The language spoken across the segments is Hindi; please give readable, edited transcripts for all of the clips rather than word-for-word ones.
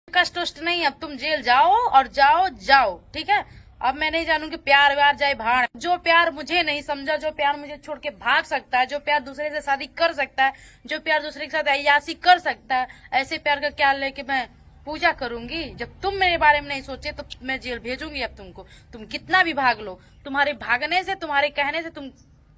कष्ट उष्ट नहीं, अब तुम जेल जाओ और जाओ जाओ, ठीक है। अब मैं नहीं जानूंगी प्यार व्यार जाए भाड़। जो प्यार मुझे नहीं समझा, जो प्यार मुझे छोड़ के भाग सकता है, जो प्यार दूसरे से शादी कर सकता है, जो प्यार दूसरे के साथ अय्यासी कर सकता है, ऐसे प्यार का क्या लेके मैं पूजा करूंगी। जब तुम मेरे बारे में नहीं सोचे तो मैं जेल भेजूंगी अब तुमको। तुम कितना भी भाग लो, तुम्हारे भागने से, तुम्हारे कहने से तुम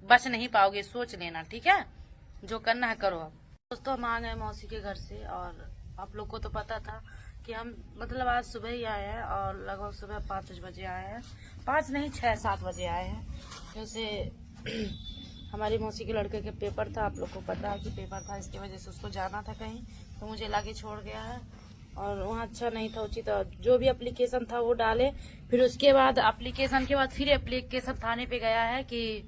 बच नहीं पाओगे, सोच लेना, ठीक है। जो करना है करो। अब दोस्तों हम आ गए मौसी के घर से, और आप लोग को तो पता था कि हम मतलब आज सुबह ही आए हैं, और लगभग सुबह 5 बजे आए हैं। 5 नहीं 6-7 बजे आए हैं, जैसे हमारी मौसी के लड़के के पेपर था। आप लोग को पता है कि पेपर था, इसकी वजह से उसको जाना था कहीं, तो मुझे लाके छोड़ गया है। और वहाँ अच्छा नहीं था, उचित जो भी एप्लीकेशन था वो डाले। फिर उसके बाद एप्लीकेशन के बाद फिर एप्लीकेशन थाने पे गया है कि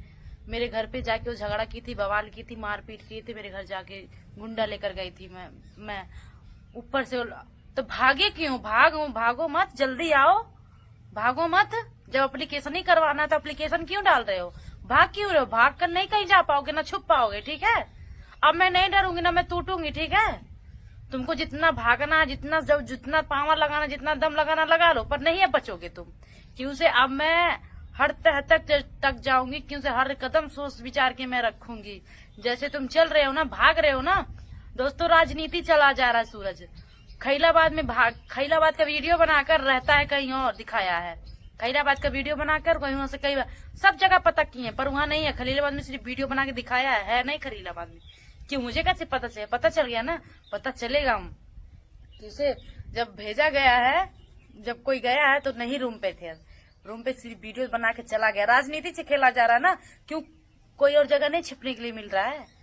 मेरे घर पे जाके वो झगड़ा की थी, बवाल की थी, मारपीट की थी, मेरे घर जाके गुंडा लेकर गई थी। मैं ऊपर से तो भागे क्यों? भागो मत, जल्दी आओ, भागो मत। जब एप्लीकेशन ही करवाना तो एप्लीकेशन क्यों डाल रहे हो? भाग क्यों रहे हो? भाग कर नहीं कहीं जा पाओगे, ना छुप पाओगे, ठीक है। अब मैं नहीं डरूंगी, ना मैं टूटूंगी, ठीक है। तुमको जितना भागना, जितना पावर लगाना, जितना दम लगाना लगा लो, पर नहीं अब बचोगे तुम। क्यों से अब मैं हर तह तक जाऊंगी, क्यों से हर कदम सोच विचार के मैं रखूंगी। जैसे तुम चल रहे हो ना, भाग रहे हो ना दोस्तों, राजनीति चला जा रहा है सूरज। खैलाबाद का वीडियो बनाकर रहता है कहीं और, दिखाया है। खैलाबाद का वीडियो बनाकर कहीं से कई सब जगह पता किए, पर वहाँ नहीं है। खलीलाबाद में सिर्फ वीडियो बना के दिखाया है नहीं खलीलाबाद में। क्यों? मुझे कैसे पता चले? पता चल गया ना, पता चलेगा। हम किसे जब भेजा गया है, जब कोई गया है तो नहीं रूम पे थे, रूम पे सिर्फ वीडियो बना के चला गया। राजनीति से खेला जा रहा है ना, क्यों? कोई और जगह नहीं छिपने के लिए मिल रहा है।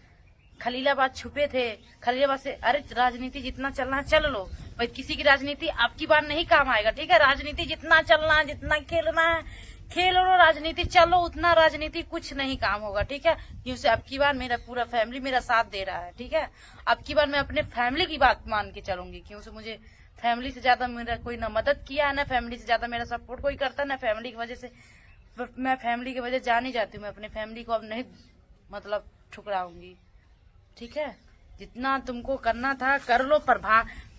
खलीलाबाद छुपे थे, खलीलाबाद से अरे राजनीति जितना चलना है चल लो भाई, किसी की राजनीति आपकी बार नहीं काम आएगा, ठीक है। राजनीति जितना चलना है, जितना खेलना है खेल लो, राजनीति चलो, उतना राजनीति कुछ नहीं काम होगा, ठीक है। क्योंकि अब की बार मेरा पूरा फैमिली मेरा साथ दे रहा है, ठीक है। अब की बार मैं अपने फैमिली की बात मान के चलूंगी, क्योंकि मुझे फैमिली से ज्यादा मेरा कोई ना मदद किया है, ना फैमिली से ज्यादा मेरा सपोर्ट कोई करता, ना फैमिली की वजह से। मैं फैमिली की वजह जान ही जाती हूँ, मैं अपने फैमिली को अब नहीं मतलब ठुकराऊंगी, ठीक है। जितना तुमको करना था कर लो, पर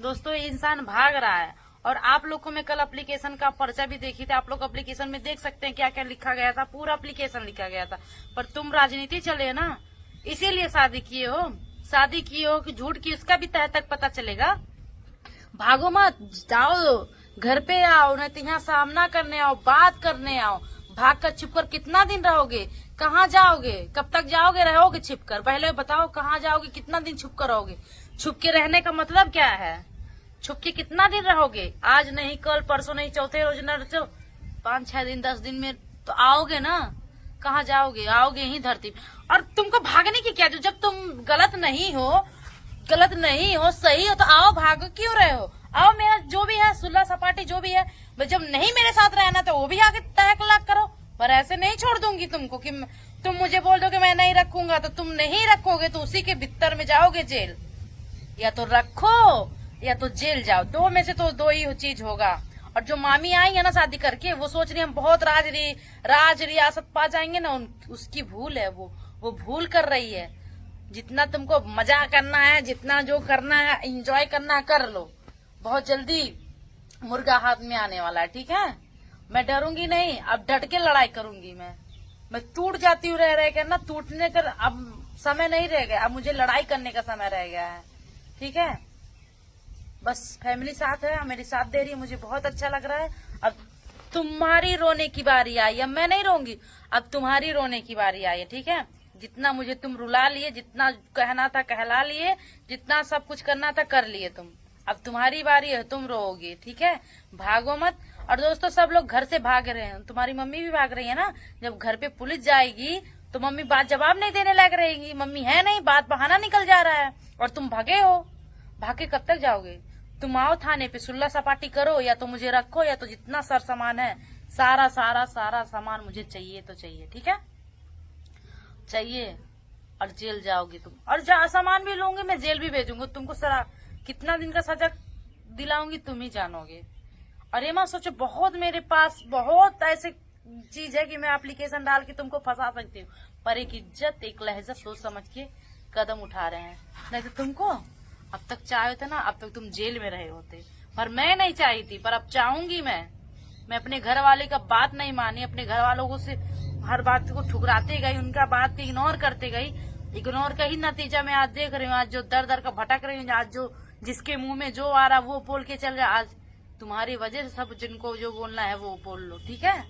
दोस्तों इंसान भाग रहा है। और आप लोग को मैं कल एप्लीकेशन का पर्चा भी देखी थी, आप लोग एप्लीकेशन में देख सकते हैं क्या क्या लिखा गया था, पूरा एप्लीकेशन लिखा गया था। पर तुम राजनीति चले ना, इसीलिए शादी किए हो कि झूठ की, उसका भी तह तक पता चलेगा। भागो मत, जाओ घर पे आओ, नहीं तो यहाँ सामना करने आओ, बात करने आओ। भाग कर छुप कर कितना दिन रहोगे? कहाँ जाओगे? कब तक जाओगे, रहोगे छिप कर? पहले बताओ कहाँ जाओगे, कितना दिन छुप कर रहोगे? छुप के रहने का मतलब क्या है? छुप के कितना दिन रहोगे? आज नहीं कल, परसों नहीं, चौथे रोज न, 5-6 दिन 10 दिन में तो आओगे ना। कहाँ जाओगे? आओगे ही धरती पे। और तुमको भागने की क्या? जब तुम गलत नहीं हो सही हो तो आओ, भाग क्यों रहे हो? आओ, मेरा जो भी है सुल्ला सपाटी जो भी है, जब नहीं मेरे साथ रहना तो वो भी आके तहक लाक करो। पर ऐसे नहीं छोड़ दूंगी तुमको कि तुम मुझे बोल दो कि मैं नहीं रखूंगा तो तुम नहीं रखोगे, तो उसी के भीतर में जाओगे जेल। या तो रखो या तो जेल जाओ, दो में से तो दो ही चीज होगा। और जो मामी आई है ना शादी करके, वो सोच रही हम बहुत राज रियासत पा जाएंगे ना, उसकी भूल है, वो भूल कर रही है। जितना तुमको मजा करना है, जितना जो करना है, एंजॉय करना है, कर लो। बहुत जल्दी मुर्गा हाथ में आने वाला है, ठीक है। मैं डरूंगी नहीं, अब डट के लड़ाई करूंगी। मैं टूट जाती हूँ रह कर ना, टूटने का अब समय नहीं रह गया, अब मुझे लड़ाई करने का समय रह गया है, ठीक है। बस फैमिली साथ है, मेरी साथ दे रही है, मुझे बहुत अच्छा लग रहा है। अब तुम्हारी रोने की बारी आई, अब मैं नहीं रोऊंगी, अब तुम्हारी रोने की बारी आई है, ठीक है। जितना मुझे तुम रुला लिए, जितना कहना था कहला लिए, जितना सब कुछ करना था कर लिए तुम। अब तुम्हारी बारी है, तुम रोओगे, ठीक है। भागो मत। और दोस्तों सब लोग घर से भाग रहे हैं, तुम्हारी मम्मी भी भाग रही है ना। जब घर पे पुलिस जाएगी तो मम्मी बात जवाब नहीं देने लग रहेगी, मम्मी है नहीं, बात बहाना निकल जा रहा है। और तुम भागे हो, भागे कब तक जाओगे? तुम आओ थाने पे, सुल्ला सपाटी करो, या तो मुझे रखो, या तो जितना सर सामान है सारा सारा सारा सामान मुझे चाहिए तो चाहिए, ठीक है। चाहिए और जेल जाओगे तुम, और सामान भी लूंगी मैं, जेल भी भेजूंगी तुमको। सरा कितना दिन का सजा दिलाऊंगी तुम ही जानोगे। और ये मत सोचो बहुत मेरे पास बहुत ऐसे चीज है कि मैं एप्लीकेशन डाल के तुमको फंसा सकती हूँ, पर एक इज्जत एक लहजा सोच समझ के कदम उठा रहे हैं। नहीं तो तुमको अब तक चाहे होते ना, अब तक तुम जेल में रहे होते। पर मैं नहीं चाही थी, पर अब चाहूंगी। मैं अपने घर वाले का बात नहीं मानी, अपने घर वालों को से हर बात को ठुकराते गई, उनका बात को इग्नोर करते गई। इग्नोर का ही नतीजा मैं आज देख रही हूँ। आज जो दर दर का भटक रही हूँ, आज जो जिसके मुंह में जो आ रहा वो बोल के चल रहा। आज तुम्हारी वजह से सब जिनको जो बोलना है वो बोल लो, ठीक है।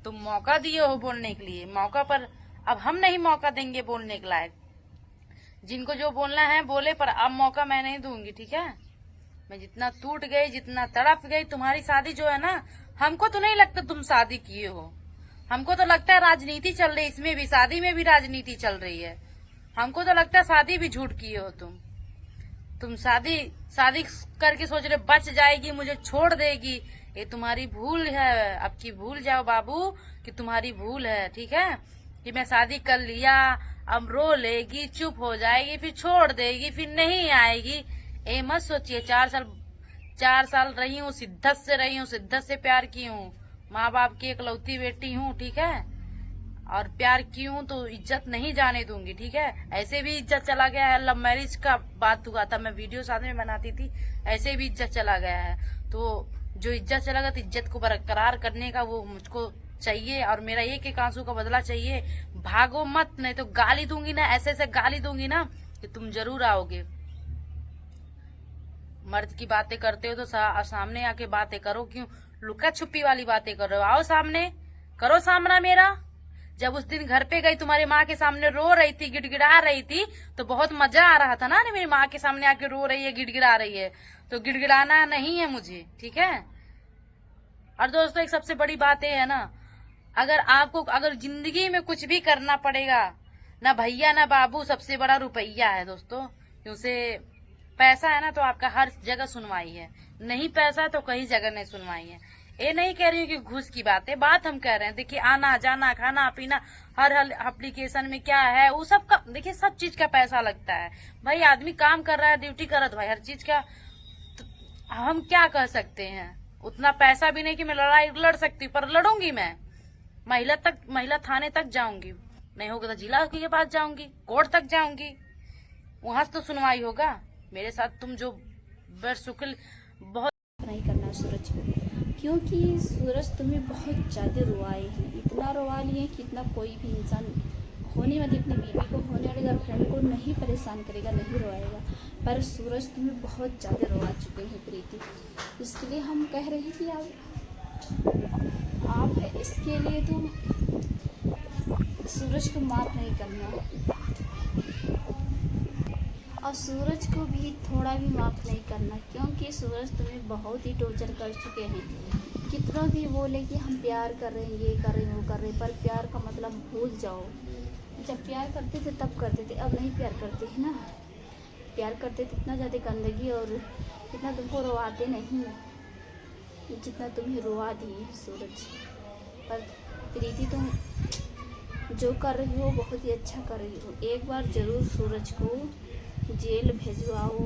तुम मौका दिए हो बोलने के लिए, मौका पर अब हम नहीं मौका देंगे बोलने के लायक। जिनको जो बोलना है बोले, पर अब मौका मैं नहीं दूंगी, ठीक है। मैं जितना टूट गई, जितना तड़प गई, तुम्हारी शादी जो है ना, हमको तो नहीं लगता तुम शादी किए हो। हमको तो लगता है राजनीति चल रही है, इसमें भी शादी में भी राजनीति चल रही है। हमको तो लगता है शादी भी झूठ किए हो तुम शादी करके सोच रहे बच जाएगी, मुझे छोड़ देगी। ये तुम्हारी भूल है। अब की भूल जाओ बाबू कि तुम्हारी भूल है, ठीक है। कि मैं शादी कर लिया, अब रो लेगी, चुप हो जाएगी, फिर छोड़ देगी, फिर नहीं आएगी। ये मत सोचिए। 4 साल रही हूँ, शिद्दत से रही हूँ, शिद्दत से प्यार की हूँ, माँ बाप की इकलौती बेटी हूँ, ठीक है। और प्यार की हूँ तो इज्जत नहीं जाने दूंगी, ठीक है। ऐसे भी इज्जत चला गया है। लव मैरिज का बात हुआ था, मैं वीडियो साथ में बनाती थी, ऐसे भी इज्जत चला गया है। तो जो इज्जत चला गया, तो इज्जत को बरकरार करने का वो मुझको चाहिए, और मेरा एक आंसू का बदला चाहिए। भागो मत, नहीं तो गाली दूंगी ना, ऐसे ऐसे गाली दूंगी ना कि तुम जरूर आओगे। मर्द की बातें करते हो तो सामने आके बातें करो, क्यों लुका छुपी वाली बातें कर रहे हो। आओ सामने, करो सामना मेरा। जब उस दिन घर पे गई, तुम्हारी माँ के सामने रो रही थी, गिड़गिड़ा रही थी, तो बहुत मजा आ रहा था ना। मेरी माँ के सामने आके रो रही है, गिड़गिड़ा रही है, तो गिड़गिड़ाना नहीं है मुझे, ठीक है। और दोस्तों एक सबसे बड़ी बात ये है ना, अगर जिंदगी में कुछ भी करना पड़ेगा ना भैया ना बाबू, सबसे बड़ा रुपया है दोस्तों। क्योंकि पैसा है ना तो आपका हर जगह सुनवाई है, नहीं पैसा तो कहीं जगह नहीं सुनवाई है। ये नहीं कह रही हूँ कि घूस की बात है, बात हम कह रहे हैं। देखिए आना जाना खाना पीना हर एप्लीकेशन में क्या है वो सब का, देखिए सब चीज का पैसा लगता है भाई। आदमी काम कर रहा है, ड्यूटी कर रहा है भाई, हर चीज का। तो हम क्या कह सकते हैं। उतना पैसा भी नहीं कि मैं लड़ाई लड़ सकती, पर लड़ूंगी मैं। महिला थाने तक जाऊंगी, नहीं होगा तो जिला के पास जाऊंगी, कोर्ट तक जाऊंगी, वहां से तो सुनवाई होगा। मेरे साथ तुम जो बरसुकल बहुत नहीं करना सूरज को, क्योंकि सूरज तुम्हें बहुत ज़्यादा रुआए हैं। इतना रुआ लिए कि इतना कोई भी इंसान होने वाली अपनी बीवी को, होने वाली गर्लफ्रेंड को नहीं परेशान करेगा, नहीं रोएगा। पर सूरज तुम्हें बहुत ज़्यादा रुआ चुके हैं प्रीति। इसके लिए हम कह रहे हैं कि आप इसके लिए तुम सूरज को माफ़ नहीं करना, और सूरज को भी थोड़ा भी माफ़ नहीं करना, क्योंकि सूरज तुम्हें बहुत ही टॉर्चर कर चुके हैं। कितना भी बोले कि हम प्यार कर रहे हैं, ये कर रहे हैं, वो कर रहे हैं, पर प्यार का मतलब भूल जाओ। जब प्यार करते थे तब करते थे, अब नहीं प्यार करते हैं ना। प्यार करते थे इतना ज़्यादा गंदगी और इतना तुमको रोवाते नहीं जितना तुम्हें रोवा दिए सूरज। पर प्रीति तुम जो कर रही हो बहुत ही अच्छा कर रही हो। एक बार ज़रूर सूरज को जेल भेजवाओ,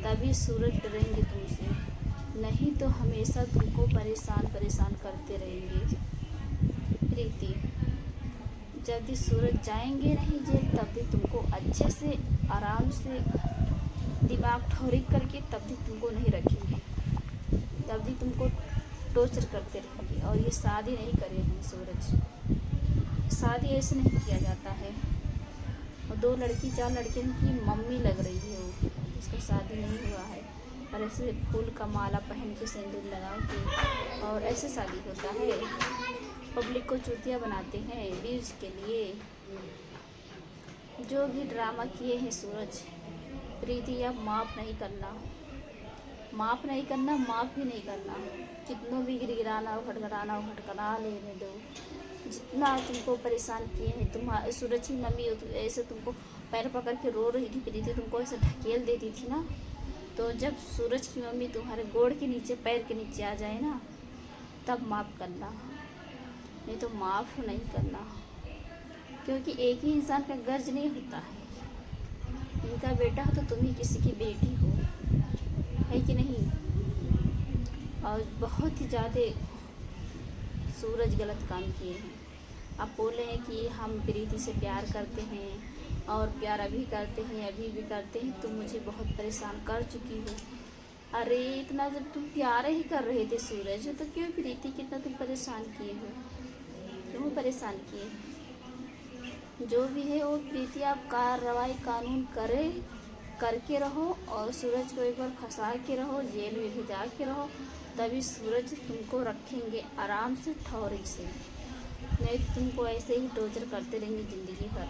तभी सूरज डरेंगे तुमसे, नहीं तो हमेशा तुमको परेशान करते रहेंगे प्रीति। जब भी सूरज जाएंगे नहीं जेल, तब भी तुमको अच्छे से आराम से दिमाग ठौरिक करके तब भी तुमको नहीं रखेंगे, तब भी तुमको टॉर्चर करते रहेंगे। और ये शादी नहीं करेंगे सूरज, शादी ऐसे नहीं किया जाता है। और 2 लड़की 4 लड़कियों की मम्मी लग रही है वो, उसका शादी नहीं हुआ है। और ऐसे फूल का माला पहन के सिंदूर लगा के और ऐसे शादी होता है। पब्लिक को चूतिया बनाते हैं व्यूज के लिए। जो भी ड्रामा किए हैं सूरज, प्रीति अब माफ़ नहीं करना, माफ़ नहीं करना, माफ़ भी नहीं करना। कितनों भी गिड़गिड़ाना खटखटाना खटखटा लेने दो। जितना तुमको परेशान किए हैं, तुम्हारे सूरज की मम्मी ऐसे तुमको पैर पकड़ के रो रही थी प्रीति, तुमको ऐसे ढकेल देती थी ना। तो जब सूरज की मम्मी तुम्हारे गोड़ के नीचे पैर के नीचे आ जाए ना, तब माफ़ करना, नहीं तो माफ़ नहीं करना। क्योंकि एक ही इंसान का गर्ज नहीं होता है। इनका बेटा हो तो तुम ही किसी की बेटी हो, है कि नहीं। और बहुत ही ज़्यादा सूरज गलत काम किए हैं। आप बोले हैं कि हम प्रीति से प्यार करते हैं, और प्यार अभी करते हैं, अभी भी करते हैं। तुम मुझे बहुत परेशान कर चुकी हो। अरे इतना जब तुम प्यार ही कर रहे थे सूरज, तो क्यों प्रीति कितना तुम परेशान किए हो, क्यों परेशान किए? जो भी है वो प्रीति आप कार्रवाई कानून करके रहो, और सूरज को एक बार फंसा के रहो, जेल में भिजा के रहो, तभी सूरज तुमको रखेंगे आराम से ठौरी से। नहीं तो तुमको ऐसे ही टॉर्चर करते रहेंगे ज़िंदगी भर।